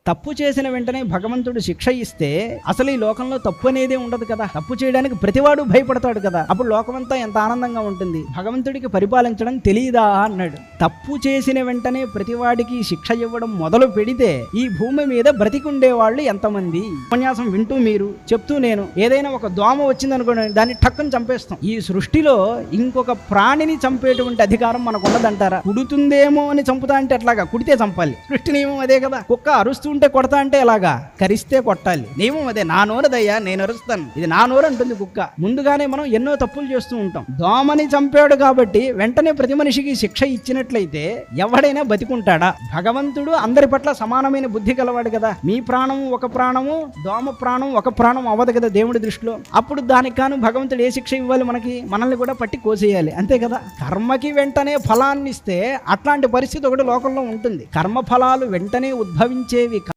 తప్పు చేసిన వెంటనే భగవంతుడు శిక్ష ఇస్తే అసలు ఈ లోకంలో తప్పు అనేదే ఉండదు కదా. తప్పు చేయడానికి ప్రతివాడు భయపడతాడు కదా. అప్పుడు లోకమంతా ఎంత ఆనందంగా ఉంటుంది. భగవంతుడికి పరిపాలించడం తెలియదా అన్నాడు. తప్పు చేసిన వెంటనే ప్రతివాడికి శిక్ష ఇవ్వడం మొదలు పెడితే ఈ భూమి మీద బ్రతికుండే వాళ్ళు ఎంతమంది? ఉపన్యాసం వింటూ మీరు చెప్తూ నేను ఏదైనా ఒక దోమ వచ్చిందనుకోండి, దాన్ని టక్కుని చంపేస్తాం. ఈ సృష్టిలో ఇంకొక ప్రాణిని చంపేటువంటి అధికారం మనకు ఉన్నదంటారా? కుడుతుందేమో అని చంపుతా అంటే ఎట్లాగా? కుడితే చంపాలి. సృష్టి నియమం అదే కదా. కుక్క అరుస్తుంటే కొడతా అంటే ఎలాగా? కరిస్తే కొట్టాలి. నియమం అదే. నా నోరదయ్యా, నేను అరుస్తాను, ఇది నా నోరు అంటుంది కుక్క. ముందుగానే మనం ఎన్నో తప్పులు చేస్తూ ఉంటాం. దోమని చంపాడు కాబట్టి వెంటనే ప్రతి మనిషికి శిక్ష ఇచ్చినట్లయితే ఎవడైనా బతికుంటాడా? భగవంతుడు అందరి పట్ల సమానమైన బుద్ధి కలవాడు కదా. మీ ప్రాణం ఒక ప్రాణము, దోమ ప్రాణం ఒక ప్రాణం అవ్వదు కదా దేవుడి దృష్టిలో. అప్పుడు దానికి కాను భగవంతుడు ఏ శిక్ష ఇవ్వాలి? మనల్ని కూడా పట్టి కోసేయాలి, అంతే కదా. కర్మకి వెంటనే ఫలాన్ని ఇస్తే అట్లాంటి పరిస్థితి ఒకటి లోకంలో ఉంటుంది. కర్మ ఫలాలు వెంటనే ఉద్భవించేవి